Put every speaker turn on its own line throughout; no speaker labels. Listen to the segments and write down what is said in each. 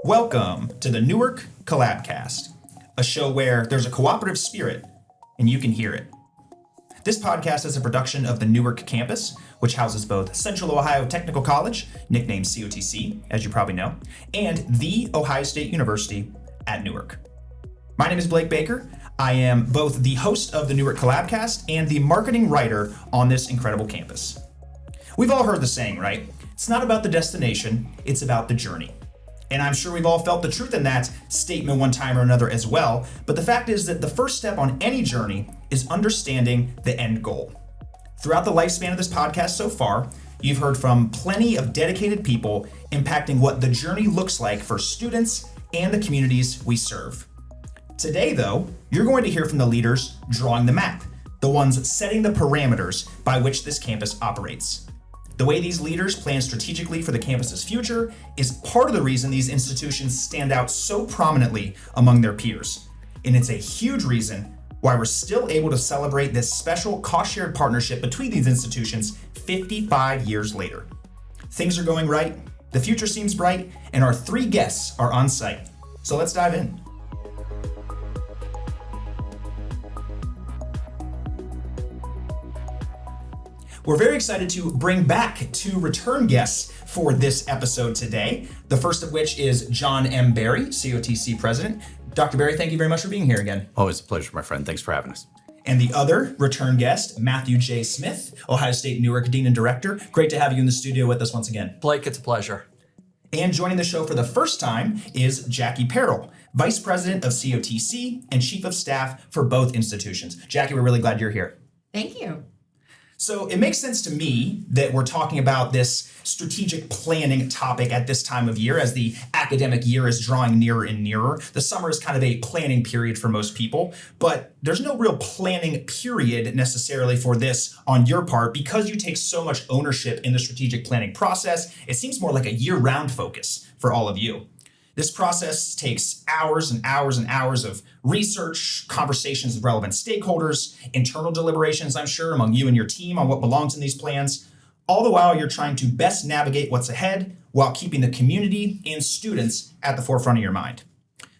Welcome to the Newark Collabcast, a show where there's a cooperative spirit and you can hear it. This podcast is a production of the Newark campus, which houses both Central Ohio Technical College, nicknamed COTC, as you probably know, and The Ohio State University at Newark. My name is Blake Baker. I am both the host of the Newark Collabcast and the marketing writer on this incredible campus. We've all heard the saying, right? It's not about the destination, it's about the journey. And I'm sure we've all felt the truth in that statement one time or another as well, but the fact is that the first step on any journey is understanding the end goal. Throughout the lifespan of this podcast so far, you've heard from plenty of dedicated people impacting what the journey looks like for students and the communities we serve. Today, though, you're going to hear from the leaders drawing the map, the ones setting the parameters by which this campus operates. The way these leaders plan strategically for the campus's future is part of the reason these institutions stand out so prominently among their peers. And it's a huge reason why we're still able to celebrate this special cost-shared partnership between these institutions 55 years later. Things are going right, the future seems bright, and our three guests are on site. So let's dive in. We're very excited to bring back two return guests for this episode today. The first of which is John M. Berry, COTC president. Dr. Berry, thank you very much for being here again.
Always a pleasure, my friend. Thanks for having us.
And the other return guest, Matthew J. Smith, Ohio State Newark Dean and Director. Great to have you in the studio with us once again.
Blake, it's a pleasure.
And joining the show for the first time is Jackie Perrell, Vice President of COTC and Chief of Staff for both institutions. Jackie, we're really glad you're here.
Thank you.
So it makes sense to me that we're talking about this strategic planning topic at this time of year as the academic year is drawing nearer and nearer. The summer is kind of a planning period for most people, but there's no real planning period necessarily for this on your part because you take so much ownership in the strategic planning process. It seems more like a year-round focus for all of you. This process takes hours and hours and hours of research, conversations with relevant stakeholders, internal deliberations, I'm sure, among you and your team on what belongs in these plans. All the while, you're trying to best navigate what's ahead while keeping the community and students at the forefront of your mind.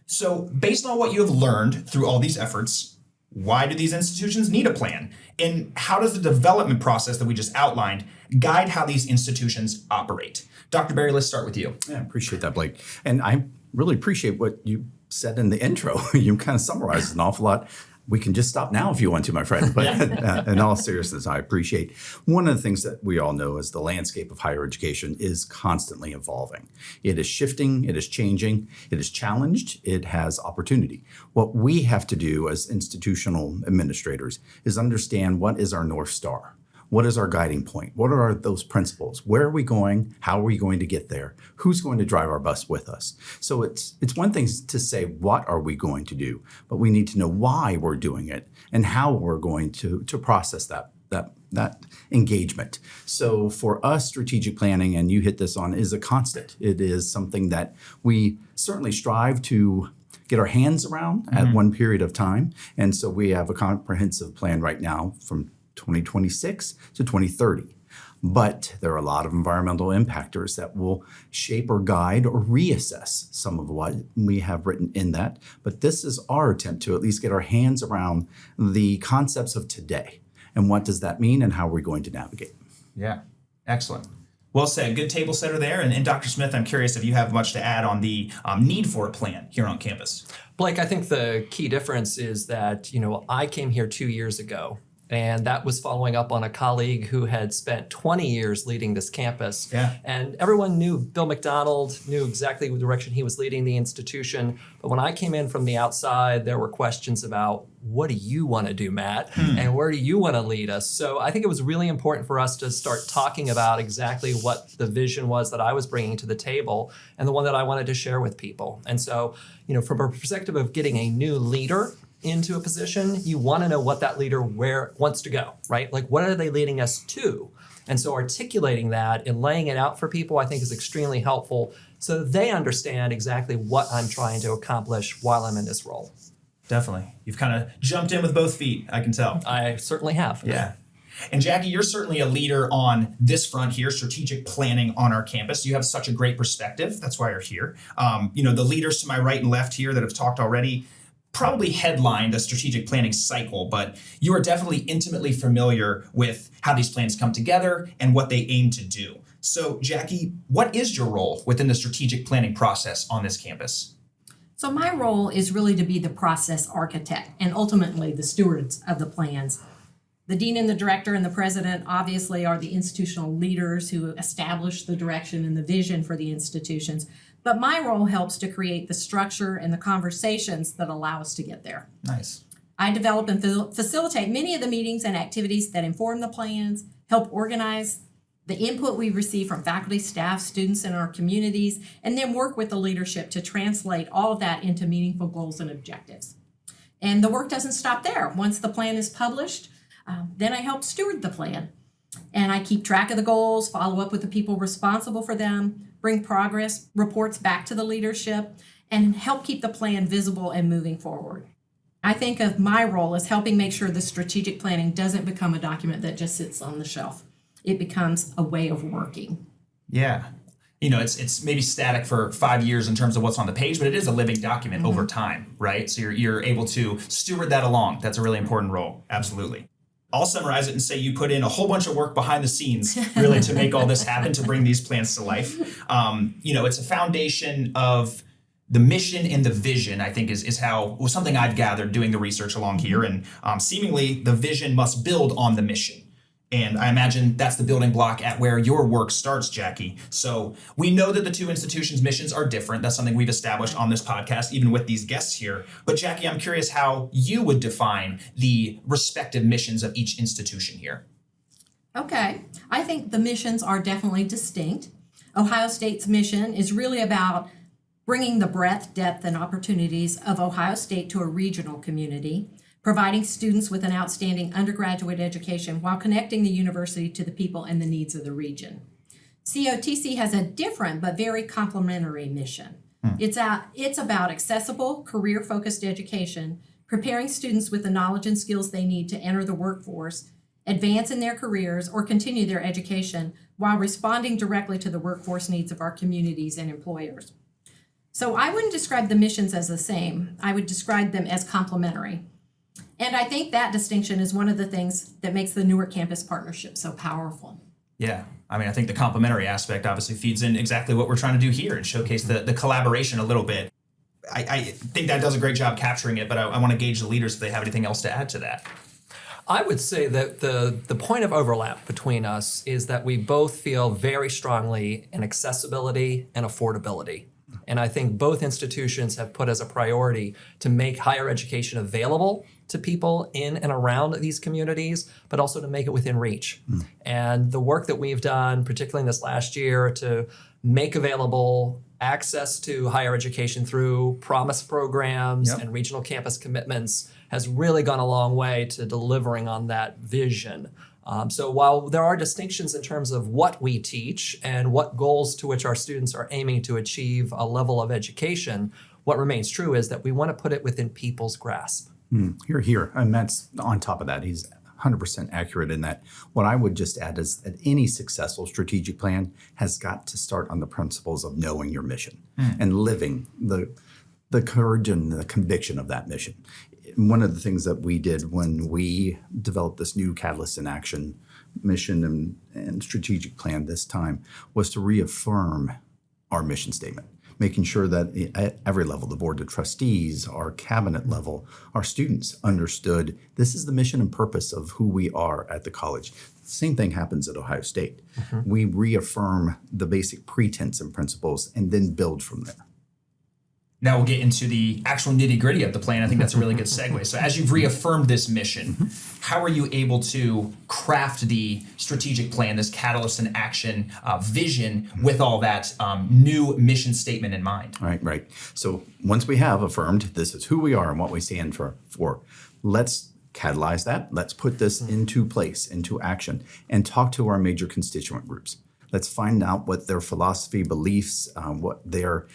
So based on what you have learned through all these efforts, why do these institutions need a plan? And how does the development process that we just outlined guide how these institutions operate? Dr. Berry, let's start with you.
Yeah, I appreciate that, Blake. And I really appreciate what you said in the intro. You kind of summarized an awful lot. We can just stop now if you want to, my friend. But in all seriousness, I appreciate one of the things that we all know is the landscape of higher education is constantly evolving. It is shifting, it is changing, it is challenged, it has opportunity. What we have to do as institutional administrators is understand what is our North Star. What is our guiding point? What are those principles? Where are we going? How are we going to get there? Who's going to drive our bus with us? So it's one thing to say, what are we going to do? But we need to know why we're doing it and how we're going to process that engagement. So for us, strategic planning, and you hit this on, is a constant. It is something that we certainly strive to get our hands around at one period of time. And so we have a comprehensive plan right now from 2026 to 2030. But there are a lot of environmental impactors that will shape or guide or reassess some of what we have written in that. But this is our attempt to at least get our hands around the concepts of today. And what does that mean and how are we going to navigate?
Yeah, excellent. Well said. Good table setter there. And Dr. Smith, I'm curious if you have much to add on the need for a plan here on campus.
Blake, I think the key difference is that, I came here 2 years ago. And that was following up on a colleague who had spent 20 years leading this campus.
Yeah.
And everyone knew Bill McDonald, knew exactly the direction he was leading the institution. But when I came in from the outside, there were questions about, what do you want to do, Matt? And where do you want to lead us? So I think it was really important for us to start talking about exactly what the vision was that I was bringing to the table and the one that I wanted to share with people. And so, from a perspective of getting a new leader into a position, you want to know what that leader wants to go, right? Like, what are they leading us to? And so articulating that and laying it out for people, I think, is extremely helpful so they understand exactly what I'm trying to accomplish while I'm in this role.
Definitely. You've kind of jumped in with both feet, I can tell.
I certainly have.
Yeah. And Jackie, you're certainly a leader on this front here, strategic planning on our campus. You have such a great perspective. That's why you're here. The leaders to my right and left here that have talked already probably headlined a strategic planning cycle, but you are definitely intimately familiar with how these plans come together and what they aim to do. So, Jackie, what is your role within the strategic planning process on this campus?
So my role is really to be the process architect and ultimately the stewards of the plans. The dean and the director and the president obviously are the institutional leaders who establish the direction and the vision for the institutions. But my role helps to create the structure and the conversations that allow us to get there.
Nice.
I develop and facilitate many of the meetings and activities that inform the plans, help organize the input we receive from faculty, staff, students in our communities, and then work with the leadership to translate all of that into meaningful goals and objectives. And the work doesn't stop there. Once the plan is published, then I help steward the plan. And I keep track of the goals, follow up with the people responsible for them, bring progress reports back to the leadership, and help keep the plan visible and moving forward. I think of my role as helping make sure the strategic planning doesn't become a document that just sits on the shelf. It becomes a way of working.
Yeah. It's maybe static for 5 years in terms of what's on the page, but it is a living document over time, right? So you're able to steward that along. That's a really important role. Absolutely. I'll summarize it and say you put in a whole bunch of work behind the scenes really to make all this happen, to bring these plans to life. It's a foundation of the mission and the vision, I think, is something I've gathered doing the research along here. And seemingly the vision must build on the mission. And I imagine that's the building block at where your work starts, Jackie. So we know that the two institutions' missions are different. That's something we've established on this podcast, even with these guests here. But Jackie, I'm curious how you would define the respective missions of each institution here.
Okay, I think the missions are definitely distinct. Ohio State's mission is really about bringing the breadth, depth, and opportunities of Ohio State to a regional community, providing students with an outstanding undergraduate education while connecting the university to the people and the needs of the region. COTC has a different but very complementary mission. It's about accessible, career-focused education, preparing students with the knowledge and skills they need to enter the workforce, advance in their careers, or continue their education while responding directly to the workforce needs of our communities and employers. So I wouldn't describe the missions as the same. I would describe them as complementary. And I think that distinction is one of the things that makes the Newark campus partnership so powerful.
Yeah. I think the complementary aspect obviously feeds in exactly what we're trying to do here and showcase the collaboration a little bit. I think that does a great job capturing it, but I want to gauge the leaders if they have anything else to add to that.
I would say that the point of overlap between us is that we both feel very strongly in accessibility and affordability. And I think both institutions have put as a priority to make higher education available to people in and around these communities, but also to make it within reach. And the work that we've done, particularly in this last year, to make available access to higher education through promise programs and regional campus commitments has really gone a long way to delivering on that vision. So while there are distinctions in terms of what we teach and what goals to which our students are aiming to achieve a level of education, what remains true is that we want to put it within people's grasp.
Here. And Matt's on top of that. He's 100% accurate in that. What I would just add is that any successful strategic plan has got to start on the principles of knowing your mission and living the courage and the conviction of that mission. One of the things that we did when we developed this new Catalyst in Action mission and strategic plan this time was to reaffirm our mission statement, making sure that at every level, the board of trustees, our cabinet level, our students understood this is the mission and purpose of who we are at the college. The same thing happens at Ohio State. We reaffirm the basic pretense and principles and then build from there.
Now we'll get into the actual nitty-gritty of the plan. I think that's a really good segue. So as you've reaffirmed this mission, how are you able to craft the strategic plan, this Catalyst in Action vision with all that new mission statement in mind?
Right. So once we have affirmed this is who we are and what we stand for, let's catalyze that. Let's put this into place, into action, and talk to our major constituent groups. Let's find out what their philosophy, beliefs, what their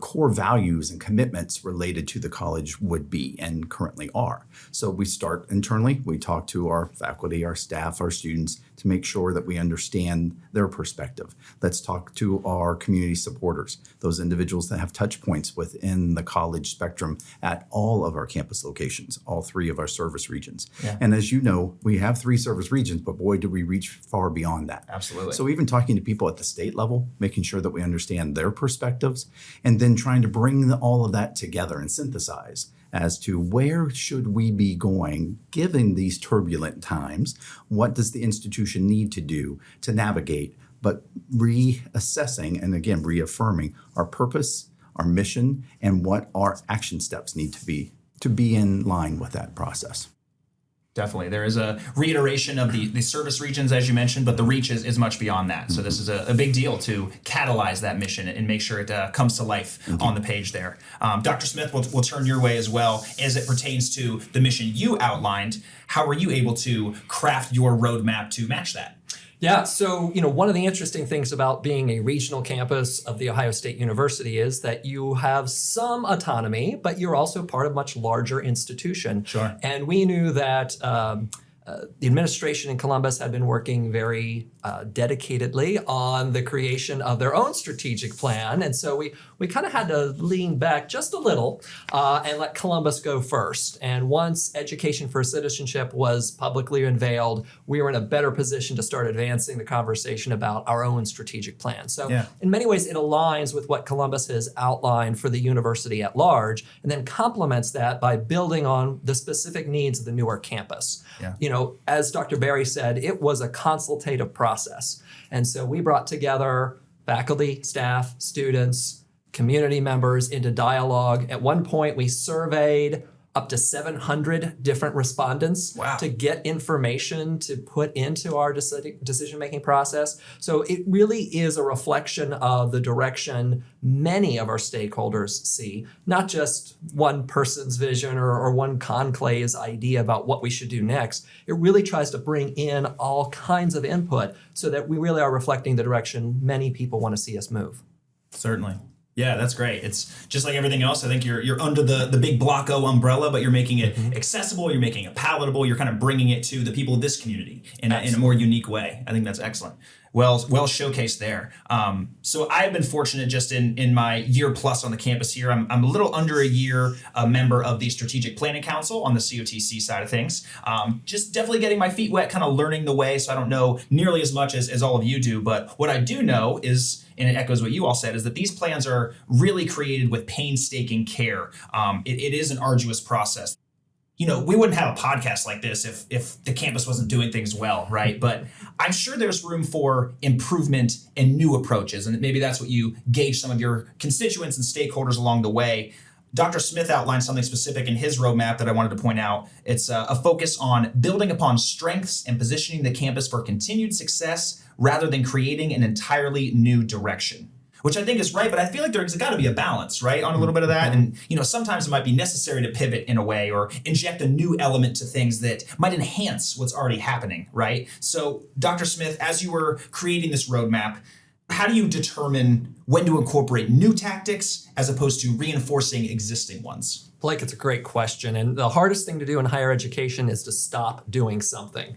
core values and commitments related to the college would be and currently are. So we start internally. We talk to our faculty, our staff, our students to make sure that we understand their perspective. Let's talk to our community supporters, those individuals that have touch points within the college spectrum at all of our campus locations, all 3 of our service regions.
Yeah.
And as you know, we have 3 service regions, but boy, do we reach far beyond that.
Absolutely.
So even talking to people at the state level, making sure that we understand their perspectives, and then trying to bring all of that together and synthesize as to where should we be going given these turbulent times. What does the institution need to do to navigate, but reassessing and again reaffirming our purpose, our mission, and what our action steps need to be in line with that process.
Definitely. There is a reiteration of the service regions, as you mentioned, but the reach is much beyond that. So this is a big deal to catalyze that mission and make sure it comes to life on the page there. Dr. Smith, we'll turn your way as well as it pertains to the mission you outlined. How were you able to craft your roadmap to match that?
Yeah, so one of the interesting things about being a regional campus of The Ohio State University is that you have some autonomy, but you're also part of a much larger institution.
Sure.
And we knew that the administration in Columbus had been working very dedicatedly on the creation of their own strategic plan. And so we kind of had to lean back just a little and let Columbus go first. And once Education for Citizenship was publicly unveiled, we were in a better position to start advancing the conversation about our own strategic plan. So in many ways, it aligns with what Columbus has outlined for the university at large, and then complements that by building on the specific needs of the Newark campus.
Yeah.
As Dr. Berry said, it was a consultative process. And so we brought together faculty, staff, students, community members into dialogue. At one point, we surveyed up to 700 different respondents to get information to put into our decision-making process. So it really is a reflection of the direction many of our stakeholders see, not just one person's vision or one conclave's idea about what we should do next. It really tries to bring in all kinds of input so that we really are reflecting the direction many people want to see us move.
Certainly. Yeah, that's great. It's just like everything else. I think you're under the big Block O umbrella, but you're making it accessible. You're making it palatable. You're kind of bringing it to the people of this community in a more unique way. I think that's excellent. Well showcased there. So I've been fortunate just in my year plus on the campus here. I'm a little under a year a member of the Strategic Planning Council on the COTC side of things. Just definitely getting my feet wet, kind of learning the way. So I don't know nearly as much as all of you do. But what I do know is, and it echoes what you all said, is that these plans are really created with painstaking care. It is an arduous process. We wouldn't have a podcast like this if the campus wasn't doing things well, right? But I'm sure there's room for improvement and new approaches. And maybe that's what you gauge some of your constituents and stakeholders along the way. Dr. Smith outlined something specific in his roadmap that I wanted to point out. It's a focus on building upon strengths and positioning the campus for continued success rather than creating an entirely new direction. Which I think is right, but I feel like there's got to be a balance, right, on a little bit of that. And, sometimes it might be necessary to pivot in a way or inject a new element to things that might enhance what's already happening, right? So, Dr. Smith, as you were creating this roadmap, how do you determine when to incorporate new tactics as opposed to reinforcing existing ones?
Blake, it's a great question. And the hardest thing to do in higher education is to stop doing something.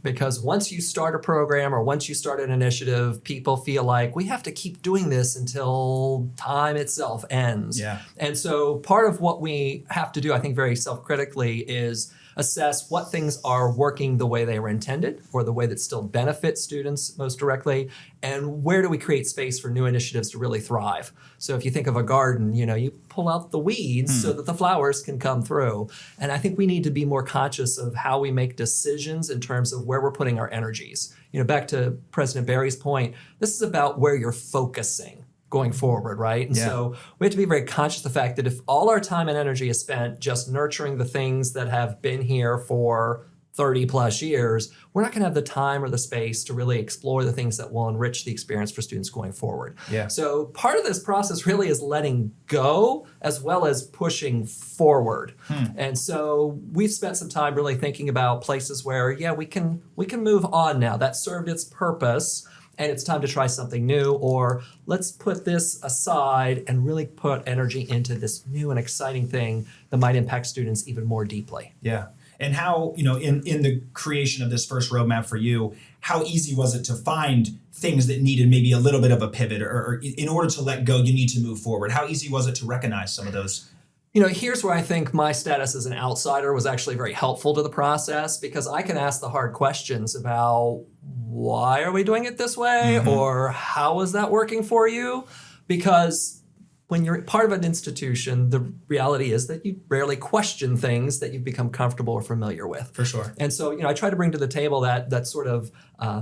Because once you start a program or once you start an initiative, people feel like we have to keep doing this until time itself ends.
Yeah.
And so part of what we have to do, I think very self-critically, is assess what things are working the way they were intended or the way that still benefit students most directly, and where do we create space for new initiatives to really thrive. So if you think of a garden, you pull out the weeds so that the flowers can come through. And I think we need to be more conscious of how we make decisions in terms of where we're putting our energies. Back to President Berry's point, this is about where you're focusing going forward, right? And so we have to be very conscious of the fact that if all our time and energy is spent just nurturing the things that have been here for 30 plus years, we're not going to have the time or the space to really explore the things that will enrich the experience for students going forward.
Yeah.
So part of this process really is letting go as well as pushing forward. And so we've spent some time really thinking about places where, we can move on now. That served its purpose. and it's time to try something new, or let's put this aside and really put energy into this new and exciting thing that might impact students even more deeply.
Yeah. And how, in the creation of this first roadmap for you, how easy was it to find things that needed maybe a little bit of a pivot, or in order to let go, you need to move forward? How easy was it to recognize some of those?
Here's where I think my status as an outsider was actually very helpful to the process, because I can ask the hard questions about why are we doing it this way, or how is that working for you? Because when you're part of an institution, the reality is that you rarely question things that you've become comfortable or familiar with.
For sure.
And so, I try to bring to the table that sort of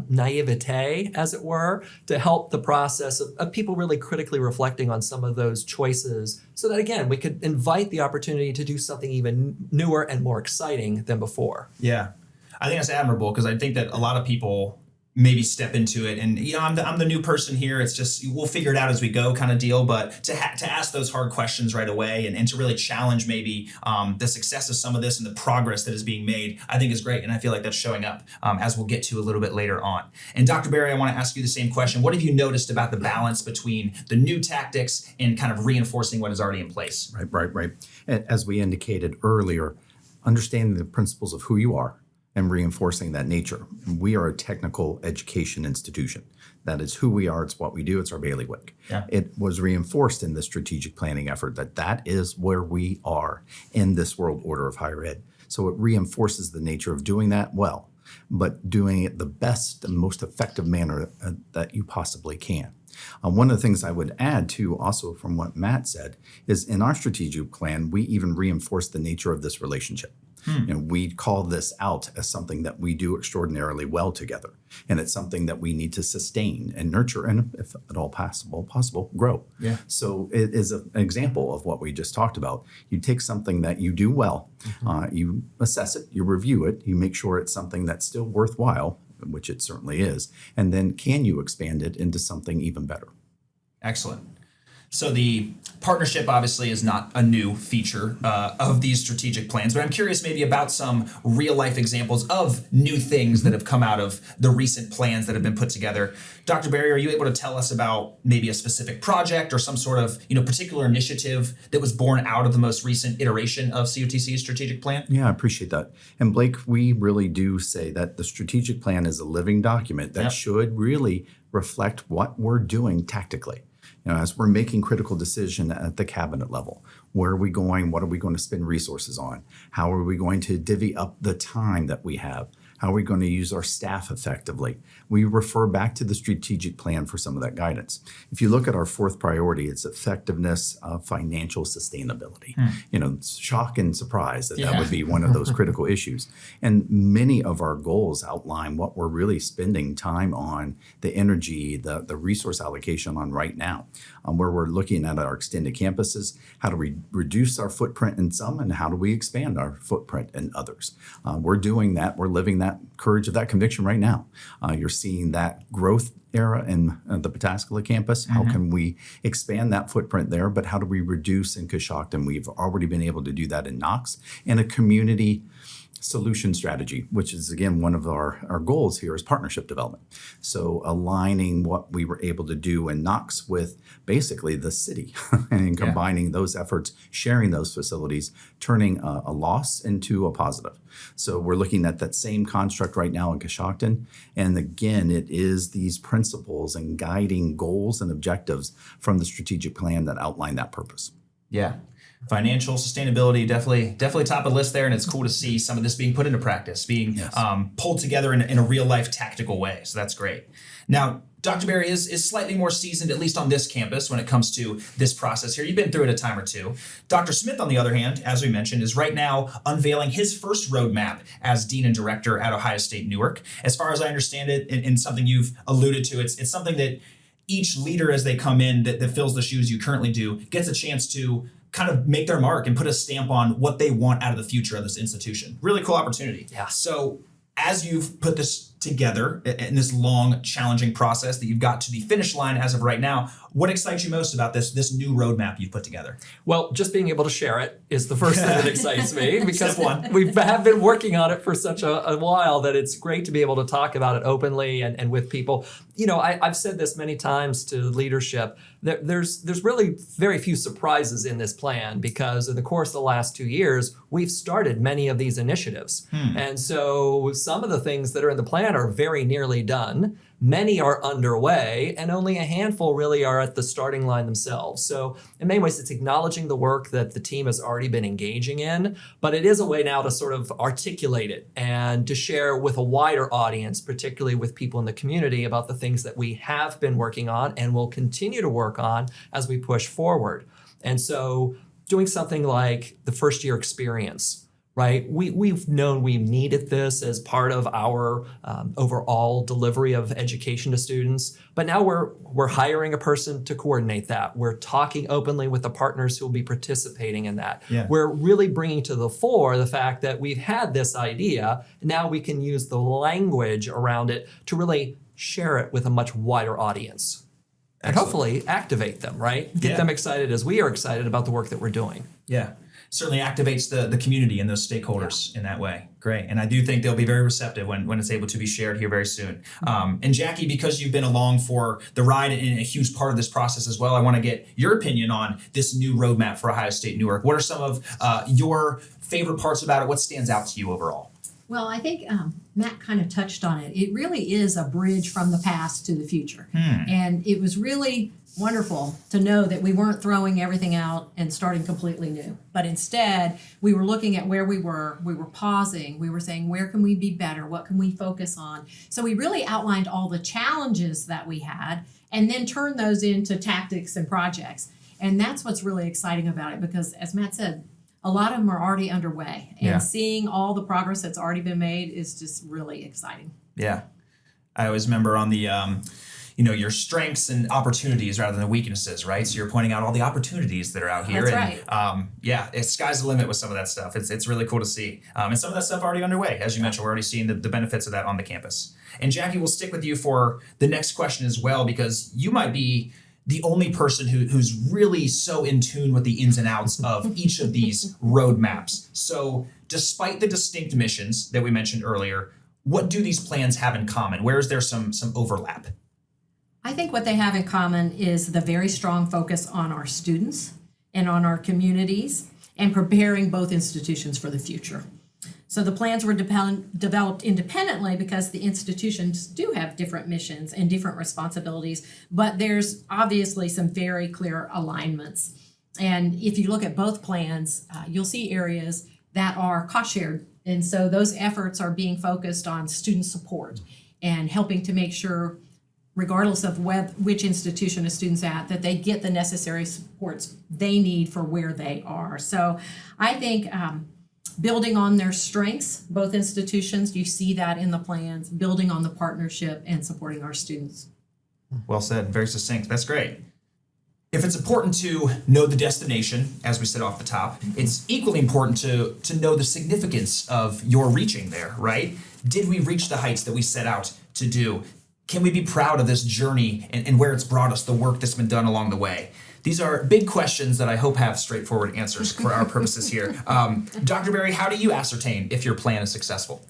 naivete, as it were, to help the process of people really critically reflecting on some of those choices, so that, again, we could invite the opportunity to do something even newer and more exciting than before.
Yeah. I think that's admirable, because I think that a lot of people maybe step into it and, I'm the new person here. It's just, we'll figure it out as we go kind of deal. But to ask those hard questions right away and to really challenge maybe the success of some of this and the progress that is being made, I think is great. And I feel like that's showing up as we'll get to a little bit later on. And Dr. Berry, I want to ask you the same question. What have you noticed about the balance between the new tactics and kind of reinforcing what is already in place?
Right. As we indicated earlier, understanding the principles of who you are and reinforcing that nature. We are a technical education institution. That is who we are. It's what we do. It's our bailiwick.
Yeah.
It was reinforced in the strategic planning effort that is where we are in this world order of higher ed. So it reinforces the nature of doing that well, but doing it the best and most effective manner that you possibly can. One of the things I would add to also from what Matt said is in our strategic plan, we even reinforce the nature of this relationship. We call this out as something that we do extraordinarily well together. And it's something that we need to sustain and nurture and, if at all possible, grow.
Yeah.
So it is an example of what we just talked about. You take something that you do well, you assess it, you review it, you make sure it's something that's still worthwhile, which it certainly is, and then can you expand it into something even better?
Excellent. So the partnership obviously is not a new feature of these strategic plans, but I'm curious maybe about some real life examples of new things that have come out of the recent plans that have been put together. Dr. Berry, are you able to tell us about maybe a specific project or some sort of particular initiative that was born out of the most recent iteration of COTC's strategic plan?
Yeah, I appreciate that. And Blake, we really do say that the strategic plan is a living document that should really reflect what we're doing tactically. As we're making critical decisions at the cabinet level, where are we going? What are we going to spend resources on? How are we going to divvy up the time that we have? How are we going to use our staff effectively? We refer back to the strategic plan for some of that guidance. If you look at our fourth priority, it's effectiveness of financial sustainability. It's shock and surprise that would be one of those critical issues. And many of our goals outline what we're really spending time on, the energy, the resource allocation on right now, where we're looking at our extended campuses. How do we reduce our footprint in some, and how do we expand our footprint in others? We're doing that. We're living that courage of that conviction right now. You're seeing that growth era in the Pataskala campus. How can we expand that footprint there? But how do we reduce in Coshocton? We've already been able to do that in Knox, and a community solution strategy, which is, again, one of our goals here is partnership development. So aligning what we were able to do in Knox with basically the city and combining those efforts, sharing those facilities, turning a loss into a positive. So we're looking at that same construct right now in Coshocton. And again, it is these principles and guiding goals and objectives from the strategic plan that outline that purpose.
Yeah. Financial sustainability, definitely top of the list there, and it's cool to see some of this being put into practice, being pulled together in a real life tactical way. So that's great. Now, Dr. Berry is slightly more seasoned, at least on this campus, when it comes to this process here. You've been through it a time or two. Dr. Smith, on the other hand, as we mentioned, is right now unveiling his first roadmap as Dean and Director at Ohio State Newark. As far as I understand it, and something you've alluded to, it's something that each leader as they come in that fills the shoes you currently do gets a chance to kind of make their mark and put a stamp on what they want out of the future of this institution. Really cool opportunity.
Yeah.
So as you've put this together in this long, challenging process that you've got to the finish line as of right now. What excites you most about this new roadmap you've put together?
Well, just being able to share it is the first thing that excites me, because
Step one.
we have been working on it for such a while that it's great to be able to talk about it openly and with people. You know, I've said this many times to leadership. There's really very few surprises in this plan, because in the course of the last 2 years, we've started many of these initiatives. And so some of the things that are in the plan are very nearly done. Many are underway, and only a handful really are at the starting line themselves. So in many ways, it's acknowledging the work that the team has already been engaging in, but it is a way now to sort of articulate it and to share with a wider audience, particularly with people in the community, about the things that we have been working on and will continue to work on as we push forward. And so doing something like the first year experience, right? We've known we needed this as part of our overall delivery of education to students, but now we're hiring a person to coordinate that. We're talking openly with the partners who will be participating in that.
Yeah.
We're really bringing to the fore the fact that we've had this idea, and now we can use the language around it to really share it with a much wider audience. And hopefully activate them, right? Get them excited as we are excited about the work that we're doing.
Yeah. Certainly activates the community and those stakeholders in that way. Great. And I do think they'll be very receptive when it's able to be shared here very soon. And Jackie, because you've been along for the ride and a huge part of this process as well, I want to get your opinion on this new roadmap for Ohio State Newark. What are some of your favorite parts about it? What stands out to you overall?
Well, I think Matt kind of touched on it. It really is a bridge from the past to the future. And it was really wonderful to know that we weren't throwing everything out and starting completely new. But instead, we were looking at where we were pausing, we were saying, where can we be better? What can we focus on? So we really outlined all the challenges that we had and then turned those into tactics and projects. And that's what's really exciting about it, because as Matt said, a lot of them are already underway, and seeing all the progress that's already been made is just really exciting. Yeah.
I always remember on the, your strengths and opportunities rather than weaknesses, right? So you're pointing out all the opportunities that are out here.
That's
right. It's sky's the limit with some of that stuff. It's really cool to see. And some of that stuff already underway. As you mentioned, we're already seeing the benefits of that on the campus. And Jackie, we'll stick with you for the next question as well, because you might be the only person who's really so in tune with the ins and outs of each of these roadmaps. So despite the distinct missions that we mentioned earlier, what do these plans have in common? Where is there some overlap?
I think what they have in common is the very strong focus on our students and on our communities and preparing both institutions for the future. So the plans were developed independently because the institutions do have different missions and different responsibilities, but there's obviously some very clear alignments. And if you look at both plans, you'll see areas that are cost shared. And so those efforts are being focused on student support and helping to make sure, regardless of which institution a student's at, that they get the necessary supports they need for where they are. So I think building on their strengths, both institutions, you see that in the plans, building on the partnership and supporting our students.
Well said, very succinct. That's great. If it's important to know the destination, as we said off the top, it's equally important to know the significance of your reaching there, right? Did we reach the heights that we set out to do? Can we be proud of this journey and where it's brought us, the work that's been done along the way? These are big questions that I hope have straightforward answers for our purposes here. Dr. Berry, how do you ascertain if your plan is successful?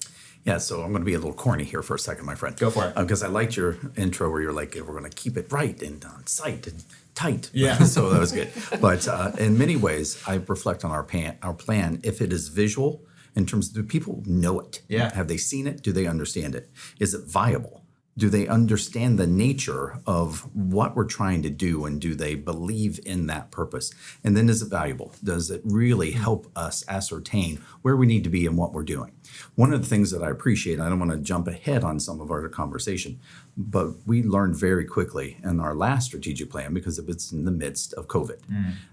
Yeah, so I'm going to be a little corny here for a second, my friend.
Go for it.
Because I liked your intro where you're like, we're going to keep it right and on site and tight.
Yeah.
So that was good. But in many ways, I reflect on our plan. If it is visual, in terms of, do people know it?
Yeah.
Have they seen it? Do they understand it? Is it viable? Do they understand the nature of what we're trying to do, and do they believe in that purpose? And then is it valuable? Does it really help us ascertain where we need to be and what we're doing? One of the things that I appreciate, I don't want to jump ahead on some of our conversation, but we learned very quickly in our last strategic plan, because it was in the midst of COVID,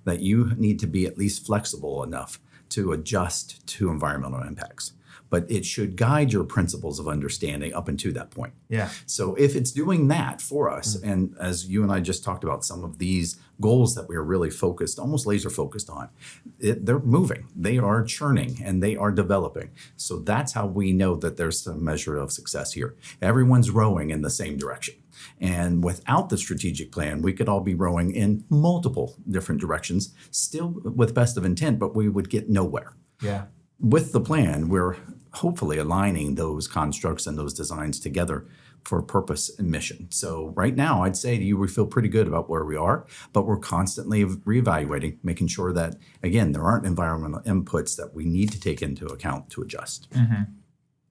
that you need to be at least flexible enough to adjust to environmental impacts. but it should guide your principles of understanding up until that point.
Yeah.
So if it's doing that for us, and as you and I just talked about some of these goals that we are really focused, almost laser focused on, they're moving, they are churning, and they are developing. So that's how we know that there's some measure of success here. Everyone's rowing in the same direction. And without the strategic plan, we could all be rowing in multiple different directions, still with best of intent, but we would get nowhere.
Yeah.
With the plan, we're hopefully aligning those constructs and those designs together for purpose and mission. So right now, I'd say to you, we feel pretty good about where we are, but we're constantly reevaluating, making sure that, again, there aren't environmental inputs that we need to take into account to adjust.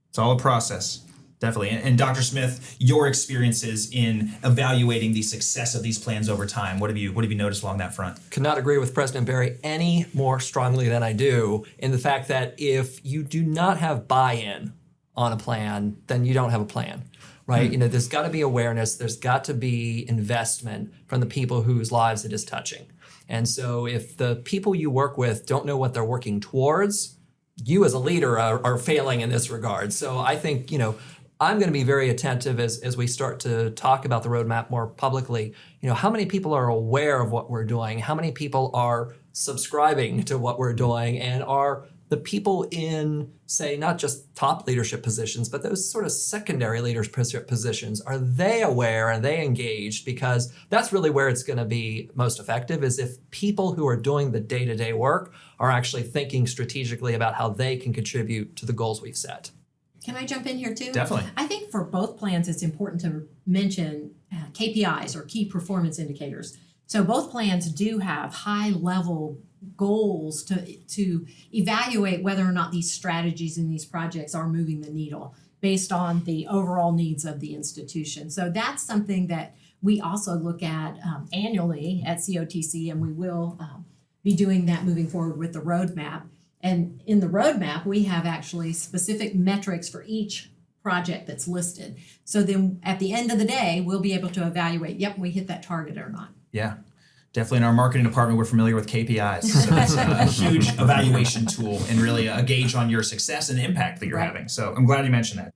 It's all a process. Definitely. And Dr. Smith, your experiences in evaluating the success of these plans over time, what have you noticed along that front?
Could not agree with President Barry any more strongly than I do in the fact that if you do not have buy-in on a plan, then you don't have a plan, right? There's got to be awareness. There's got to be investment from the people whose lives it is touching. And so if the people you work with don't know what they're working towards, you as a leader are failing in this regard. So I think, I'm going to be very attentive as we start to talk about the roadmap more publicly. How many people are aware of what we're doing? How many people are subscribing to what we're doing? And are the people in, say, not just top leadership positions, but those sort of secondary leadership positions, are they aware and they engaged? Because that's really where it's going to be most effective, is if people who are doing the day-to-day work are actually thinking strategically about how they can contribute to the goals we've set.
Can I jump in here too?
Definitely.
I think for both plans, it's important to mention KPIs, or key performance indicators. So both plans do have high-level goals to evaluate whether or not these strategies and these projects are moving the needle based on the overall needs of the institution. So that's something that we also look at annually at COTC, and we will be doing that moving forward with the roadmap. And in the roadmap, we have actually specific metrics for each project that's listed. So then at the end of the day, we'll be able to evaluate, yep, we hit that target or not.
Yeah. Definitely in our marketing department, we're familiar with KPIs. So that's a huge evaluation tool and really a gauge on your success and impact that you're having. So I'm glad you mentioned that.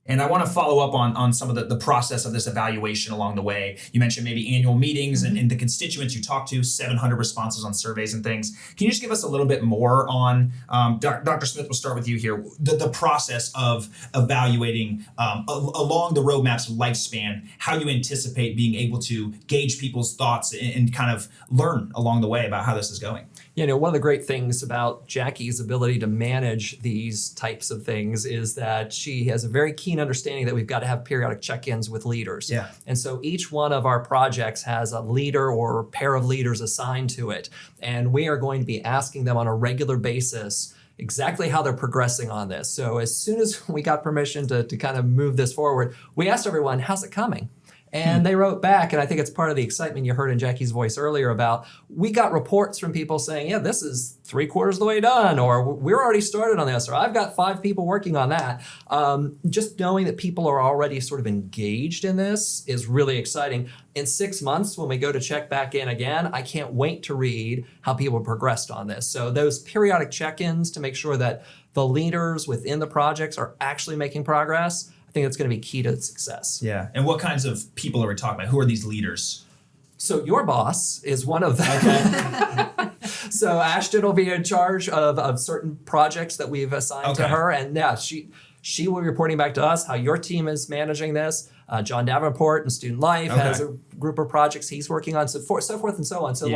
And I want to follow up on some of the process of this evaluation along the way. You mentioned maybe annual meetings and the constituents you talk to, 700 responses on surveys and things. Can you just give us a little bit more on, Dr. Smith, we'll start with you here, the process of evaluating along the roadmap's lifespan, how you anticipate being able to gauge people's thoughts and kind of learn along the way about how this is going?
One of the great things about Jackie's ability to manage these types of things is that she has a very keen understanding that we've got to have periodic check-ins with leaders.
Yeah.
And so each one of our projects has a leader or pair of leaders assigned to it. And we are going to be asking them on a regular basis exactly how they're progressing on this. So as soon as we got permission to kind of move this forward, we asked everyone, how's it coming? And they wrote back, and I think it's part of the excitement you heard in Jackie's voice earlier about, we got reports from people saying, yeah, this is 3/4 of the way done, or we're already started on this, or I've got 5 people working on that. Just knowing that people are already sort of engaged in this is really exciting. In 6 months, when we go to check back in again, I can't wait to read how people progressed on this. So those periodic check-ins to make sure that the leaders within the projects are actually making progress, I think that's going to be key to success.
Yeah. And what kinds of people are we talking about? Who are these leaders?
So your boss is one of them.
Okay.
So Ashton will be in charge of certain projects that we've assigned to her. And yeah, she will be reporting back to us how your team is managing this. John Davenport in Student Life has a group of projects he's working on, so forth and so on. So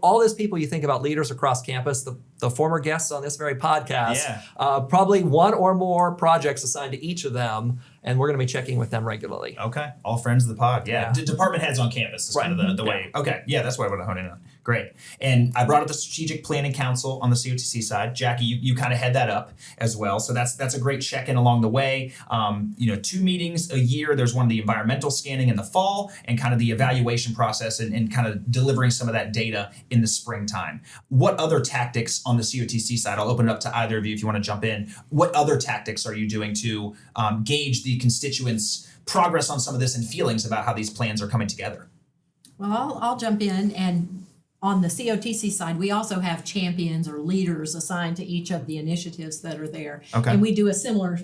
all those people you think about leaders across campus, the former guests on this very podcast, probably one or more projects assigned to each of them, and we're going to be checking with them regularly.
Okay. All friends of the pod. Yeah. Department heads on campus is kind of the way. Okay. Yeah, that's what I want to hone in on. Great. And I brought up the Strategic Planning Council on the COTC side. Jackie, you kind of head that up as well. So that's a great check-in along the way. 2 meetings a year. There's one of the environmental scanning in the fall and kind of the evaluation process and kind of delivering some of that data in the springtime. What other tactics on the COTC side, I'll open it up to either of you if you want to jump in. What other tactics are you doing to gauge the constituents' progress on some of this and feelings about how these plans are coming together?
Well, I'll jump in, and on the COTC side, we also have champions or leaders assigned to each of the initiatives that are there.
Okay.
And we do a similar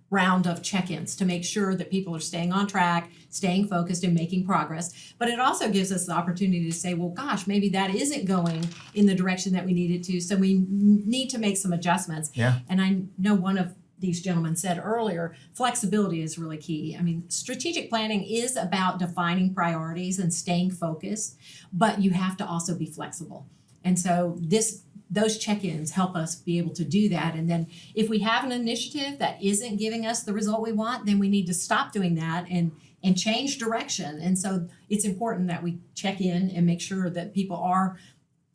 round of check-ins to make sure that people are staying on track, staying focused, and making progress. But it also gives us the opportunity to say, well, gosh, maybe that isn't going in the direction that we need it to, so we need to make some adjustments.
Yeah.
And I know one of these gentlemen said earlier, flexibility is really key. I mean, strategic planning is about defining priorities and staying focused, but you have to also be flexible. And so those check-ins help us be able to do that. And then if we have an initiative that isn't giving us the result we want, then we need to stop doing that and change direction. And so it's important that we check in and make sure that people are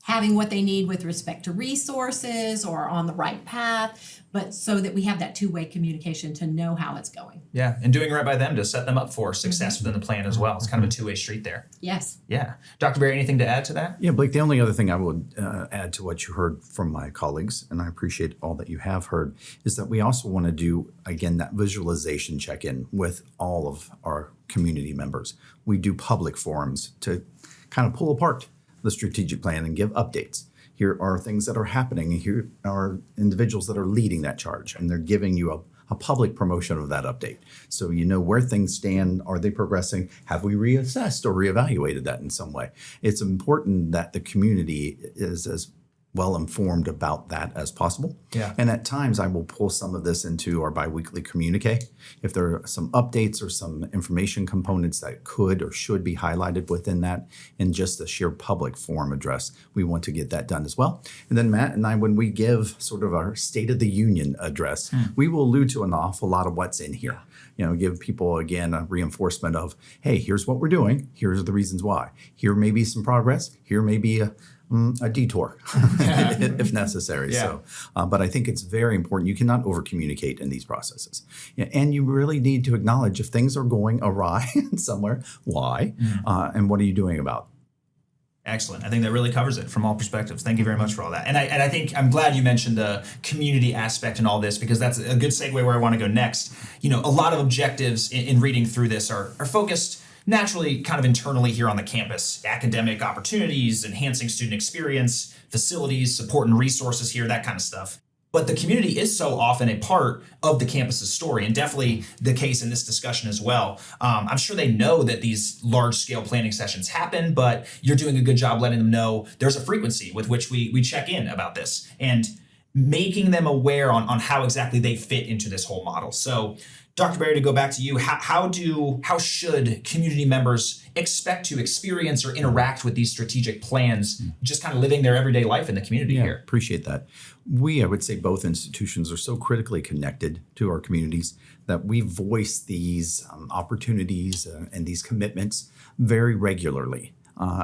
having what they need with respect to resources or on the right path, but so that we have that two-way communication to know how it's going.
Yeah, and doing right by them to set them up for success within the plan as well. It's kind of a two-way street there.
Yes.
Yeah. Dr. Berry, anything to add to that?
Yeah, Blake, the only other thing I would add to what you heard from my colleagues, and I appreciate all that you have heard, is that we also want to do, again, that visualization check-in with all of our community members. We do public forums to kind of pull apart the strategic plan and give updates. Here are things that are happening, and here are individuals that are leading that charge, and they're giving you a public promotion of that update. So you know where things stand. Are they progressing? Have we reassessed or reevaluated that in some way? It's important that the community is as well informed about that as possible.
Yeah.
And at times I will pull some of this into our biweekly communique. If there are some updates or some information components that could or should be highlighted within that in just a sheer public forum address, we want to get that done as well. And then Matt and I, when we give sort of our State of the Union address, we will allude to an awful lot of what's in here. You know, give people, again, a reinforcement of, hey, here's what we're doing. Here's the reasons why. Here may be some progress. Here may be a detour if necessary.
Yeah.
So, but I think it's very important. You cannot over communicate in these processes. Yeah, and you really need to acknowledge if things are going awry somewhere, why, and what are you doing about it?
Excellent. I think that really covers it from all perspectives. Thank you very much for all that. And I think I'm glad you mentioned the community aspect in all this, because that's a good segue where I want to go next. You know, a lot of objectives in reading through this are focused naturally kind of internally here on the campus. Academic opportunities, enhancing student experience, facilities, support and resources here, that kind of stuff. But the community is so often a part of the campus's story, and definitely the case in this discussion as well. I'm sure they know that these large-scale planning sessions happen, but you're doing a good job letting them know there's a frequency with which we check in about this and making them aware on how exactly they fit into this whole model. So, Dr. Berry, to go back to you, how should community members expect to experience or interact with these strategic plans, just kind of living their everyday life in the community here?
Appreciate that. I would say both institutions are so critically connected to our communities that we voice these opportunities and these commitments very regularly.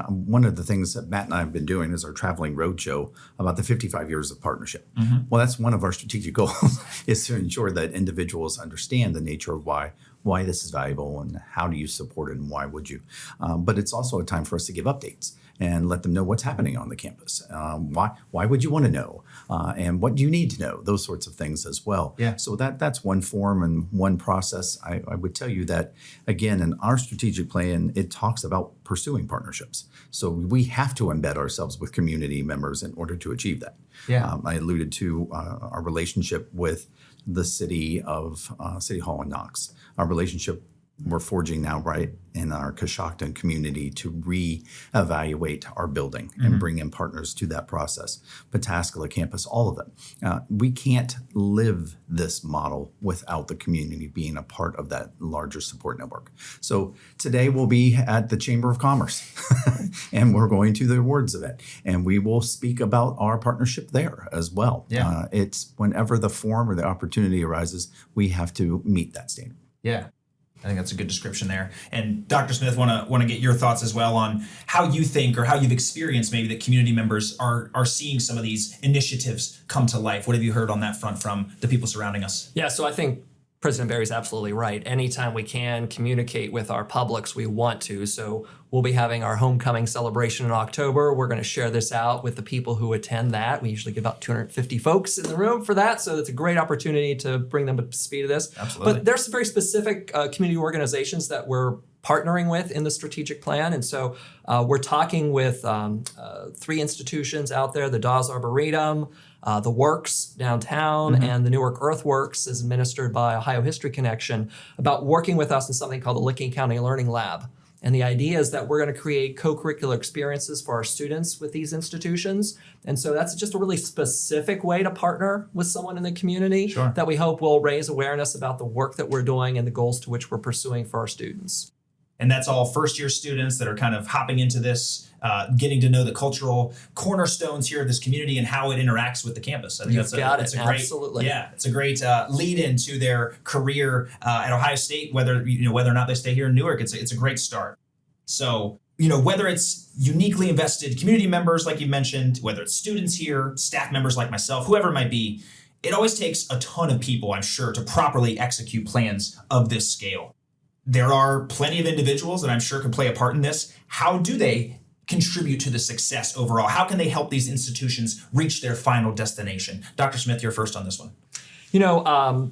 One of the things that Matt and I have been doing is our traveling roadshow about the 55 years of partnership. Well, that's one of our strategic goals is to ensure that individuals understand the nature of why this is valuable and how do you support it and why would you. But it's also a time for us to give updates and let them know what's happening on the campus. Why would you want to know? And what do you need to know? Those sorts of things as well.
Yeah.
So that's one form and one process. I would tell you that, again, in our strategic plan, it talks about pursuing partnerships. So we have to embed ourselves with community members in order to achieve that.
Yeah.
I alluded to our relationship with the city of City Hall in Knox. Our relationship we're forging now, right, in our Coshocton community to reevaluate our building and bring in partners to that process. Pataskala campus, all of it. We can't live this model without the community being a part of that larger support network. So today we'll be at the Chamber of Commerce and we're going to the awards event and we will speak about our partnership there as well.
Yeah.
It's whenever the forum or the opportunity arises, we have to meet that standard.
Yeah. I think that's a good description there. And Dr. Smith, want to get your thoughts as well on how you think or how you've experienced maybe that community members are seeing some of these initiatives come to life. What have you heard on that front from the people surrounding us?
Yeah, so I think President Berry's absolutely right. Anytime we can communicate with our publics, we want to. So we'll be having our homecoming celebration in October. We're going to share this out with the people who attend that. We usually get about 250 folks in the room for that. So it's a great opportunity to bring them up to speed of this.
Absolutely.
But there's some very specific community organizations that we're partnering with in the strategic plan. And so we're talking with 3 institutions out there, the Dawes Arboretum, the Works downtown, and the Newark Earthworks is administered by Ohio History Connection, about working with us in something called the Licking County Learning Lab. And the idea is that we're going to create co-curricular experiences for our students with these institutions. And so that's just a really specific way to partner with someone in the community that we hope will raise awareness about the work that we're doing and the goals to which we're pursuing for our students.
And that's all first-year students that are kind of hopping into this, getting to know the cultural cornerstones here of this community and how it interacts with the campus. I think
You've got it.
a great,
Absolutely.
Yeah, it's a great lead into their career at Ohio State. Whether or not they stay here in Newark, it's a great start. So whether it's uniquely invested community members like you mentioned, whether it's students here, staff members like myself, whoever it might be, it always takes a ton of people, I'm sure, to properly execute plans of this scale. There are plenty of individuals that I'm sure can play a part in this. How do they contribute to the success overall? How can they help these institutions reach their final destination? Dr. Smith, you're first on this one.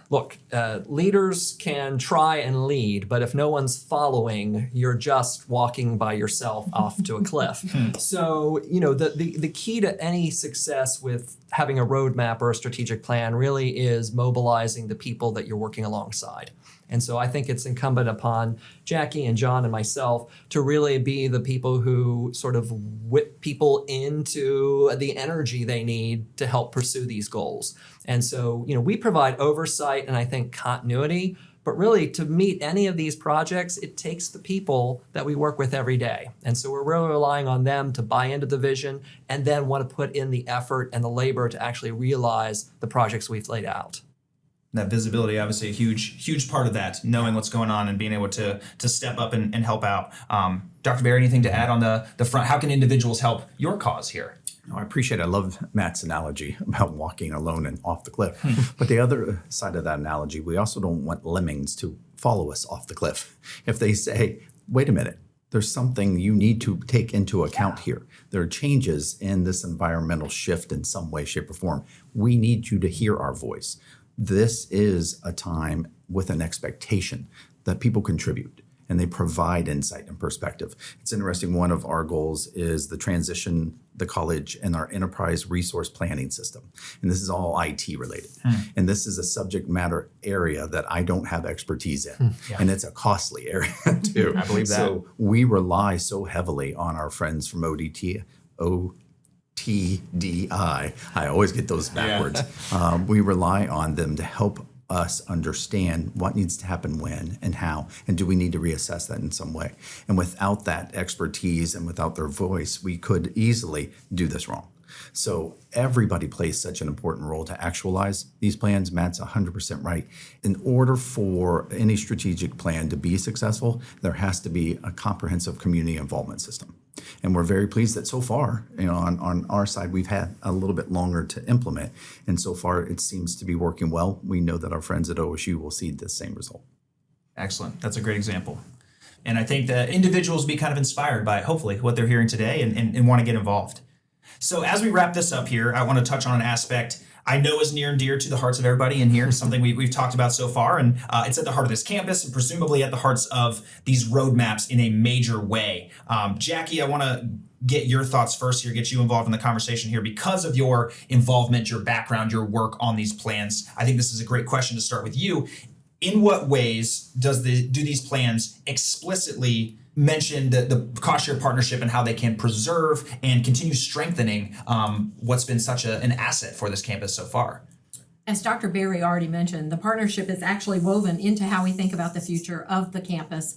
Look, leaders can try and lead, but if no one's following, you're just walking by yourself off to a cliff. So, the key to any success with having a roadmap or a strategic plan really is mobilizing the people that you're working alongside. And so I think it's incumbent upon Jackie and John and myself to really be the people who sort of whip people into the energy they need to help pursue these goals. And so, we provide oversight and I think continuity, but really to meet any of these projects, it takes the people that we work with every day. And so we're really relying on them to buy into the vision and then want to put in the effort and the labor to actually realize the projects we've laid out.
That visibility, obviously a huge part of that, knowing what's going on and being able to step up and help out. Dr. Barry, anything to add on the front? How can individuals help your cause here?
I appreciate it. I love Matt's analogy about walking alone and off the cliff. But the other side of that analogy, we also don't want lemmings to follow us off the cliff. If they say, wait a minute, there's something you need to take into account here. There are changes in this environmental shift in some way, shape, or form. We need you to hear our voice. This is a time with an expectation that people contribute and they provide insight and perspective. It's interesting, one of our goals is the transition, the college, and our enterprise resource planning system. And this is all IT related. And this is a subject matter area that I don't have expertise in. And it's a costly area too.
I believe that.
So we rely so heavily on our friends from TDI. I always get those backwards. We rely on them to help us understand what needs to happen when and how, and do we need to reassess that in some way. And without that expertise and without their voice, we could easily do this wrong. So everybody plays such an important role to actualize these plans. Matt's 100% right. In order for any strategic plan to be successful, there has to be a comprehensive community involvement system. And we're very pleased that so far, on our side, we've had a little bit longer to implement. And so far, it seems to be working well. We know that our friends at OSU will see the same result.
Excellent. That's a great example. And I think that individuals will be kind of inspired by, hopefully, what they're hearing today and want to get involved. So as we wrap this up here, I want to touch on an aspect I know is near and dear to the hearts of everybody in here, something we've talked about so far, and it's at the heart of this campus and presumably at the hearts of these roadmaps in a major way. Jackie, I want to get your thoughts first here, get you involved in the conversation here because of your involvement, your background, your work on these plans. I think this is a great question to start with you. In what ways do these plans explicitly mention the cost-share partnership and how they can preserve and continue strengthening what's been such an asset for this campus so far?
As Dr. Barry already mentioned, the partnership is actually woven into how we think about the future of the campus,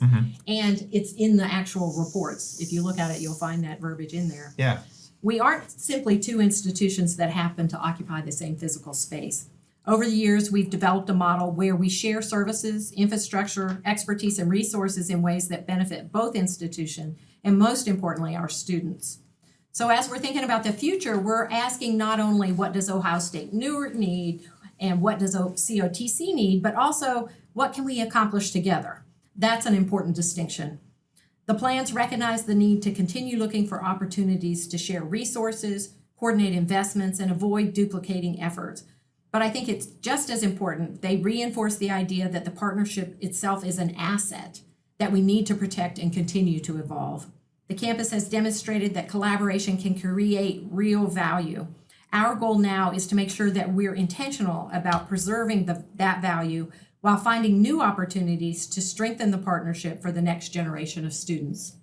and it's in the actual reports. If you look at it, you'll find that verbiage in there.
Yeah.
We aren't simply two institutions that happen to occupy the same physical space. Over the years, we've developed a model where we share services, infrastructure, expertise, and resources in ways that benefit both institutions and, most importantly, our students. So as we're thinking about the future, we're asking not only what does Ohio State Newark need and what does COTC need, but also what can we accomplish together? That's an important distinction. The plans recognize the need to continue looking for opportunities to share resources, coordinate investments, and avoid duplicating efforts. But I think it's just as important, they reinforce the idea that the partnership itself is an asset that we need to protect and continue to evolve. The campus has demonstrated that collaboration can create real value. Our goal now is to make sure that we're intentional about preserving that value while finding new opportunities to strengthen the partnership for the next generation of students.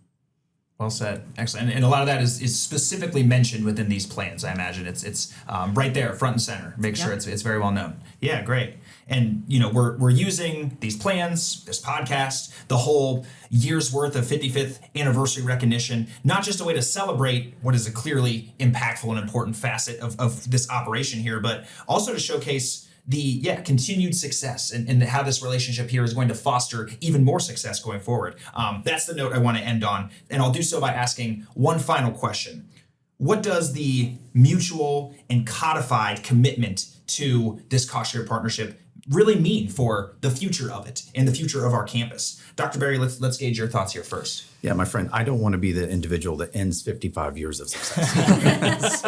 Well said. Excellent. And a lot of that is specifically mentioned within these plans, I imagine. It's right there, front and center. Make sure it's very well known. Yeah, great. And, we're using these plans, this podcast, the whole year's worth of 55th anniversary recognition, not just a way to celebrate what is a clearly impactful and important facet of this operation here, but also to showcase the continued success and how this relationship here is going to foster even more success going forward. That's the note I want to end on, and I'll do so by asking one final question. What does the mutual and codified commitment to this cost-share partnership really mean for the future of it and the future of our campus? Dr. Berry, let's gauge your thoughts here first.
Yeah, my friend, I don't want to be the individual that ends 55 years of success.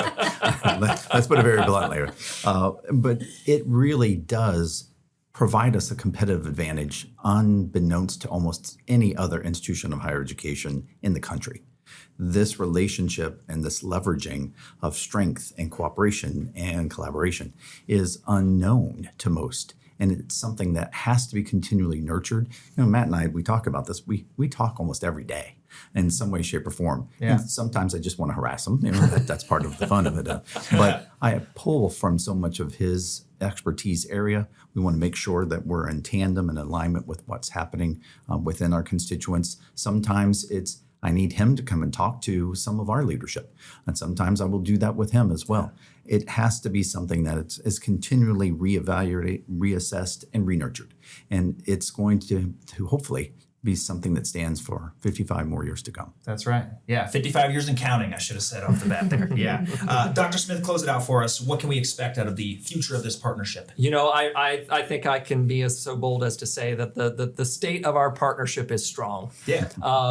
Let's put it very bluntly. But it really does provide us a competitive advantage unbeknownst to almost any other institution of higher education in the country. This relationship and this leveraging of strength and cooperation and collaboration is unknown to most. And it's something that has to be continually nurtured. Matt and I, we talk about this. We talk almost every day in some way, shape, or form.
Yeah.
And sometimes I just want to harass him. That's part of the fun of it. But I pull from so much of his expertise area. We want to make sure that we're in tandem and alignment with what's happening within our constituents. Sometimes I need him to come and talk to some of our leadership. And sometimes I will do that with him as well. It has to be something that is continually reevaluated, reassessed, and re-nurtured. And it's going to hopefully be something that stands for 55 more years to come.
That's right. Yeah, 55 years and counting, I should have said off the bat there. Yeah. Dr. Smith, close it out for us. What can we expect out of the future of this partnership?
I think I can be so bold as to say that the state of our partnership is strong.
Yeah.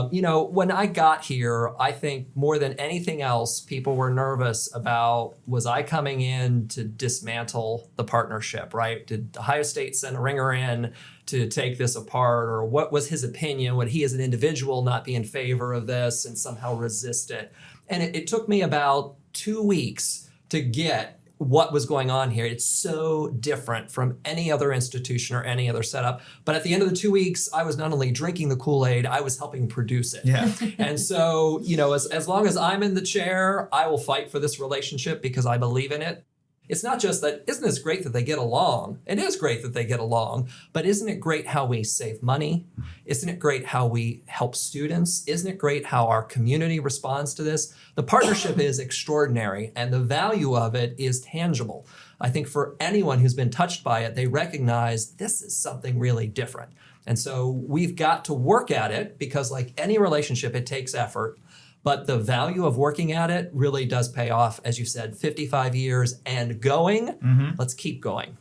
When I got here, I think more than anything else, people were nervous about, was I coming in to dismantle the partnership, right? Did Ohio State send a ringer in to take this apart, or what was his opinion? Would he as an individual not be in favor of this and somehow resist it? And it took me about 2 weeks to get what was going on here. It's so different from any other institution or any other setup. But at the end of the 2 weeks, I was not only drinking the Kool-Aid, I was helping produce it.
Yeah.
And so, as long as I'm in the chair, I will fight for this relationship because I believe in it. It's not just that, isn't this great that they get along? It is great that they get along, but isn't it great how we save money? Isn't it great how we help students? Isn't it great how our community responds to this? The partnership is extraordinary, and the value of it is tangible. I think for anyone who's been touched by it, they recognize this is something really different. And so we've got to work at it because, like any relationship, it takes effort. But the value of working at it really does pay off. As you said, 55 years and going. Mm-hmm. Let's keep going.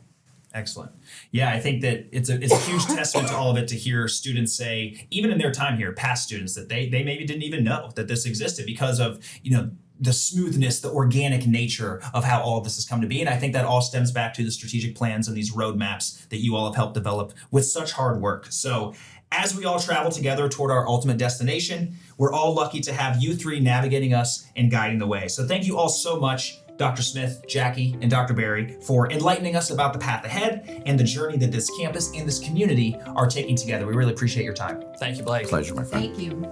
Excellent. Yeah, I think that it's a huge testament to all of it to hear students say, even in their time here, past students, that they maybe didn't even know that this existed because of, the smoothness, the organic nature of how all of this has come to be. And I think that all stems back to the strategic plans and these roadmaps that you all have helped develop with such hard work. So as we all travel together toward our ultimate destination, we're all lucky to have you three navigating us and guiding the way. So thank you all so much, Dr. Smith, Jackie, and Dr. Berry, for enlightening us about the path ahead and the journey that this campus and this community are taking together. We really appreciate your time.
Thank you, Blake.
Pleasure, my friend.
Thank you.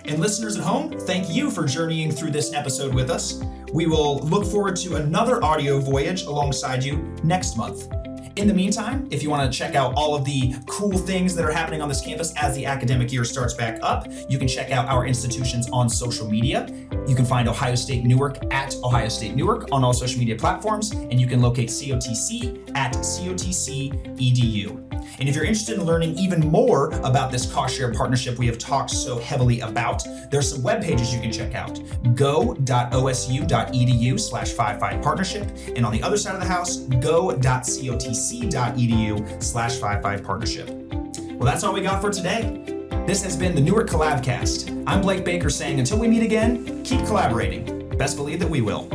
And listeners at home, thank you for journeying through this episode with us. We will look forward to another audio voyage alongside you next month. In the meantime, if you want to check out all of the cool things that are happening on this campus as the academic year starts back up, you can check out our institutions on social media. You can find Ohio State Newark at Ohio State Newark on all social media platforms, and you can locate COTC at COTC EDU. And if you're interested in learning even more about this cost-share partnership we have talked so heavily about, there's some web pages you can check out. go.osu.edu/55partnership. And on the other side of the house, go.cotc.edu/55partnership. Well, that's all we got for today. This has been the Newark Collabcast. I'm Blake Baker saying until we meet again, keep collaborating. Best believe that we will.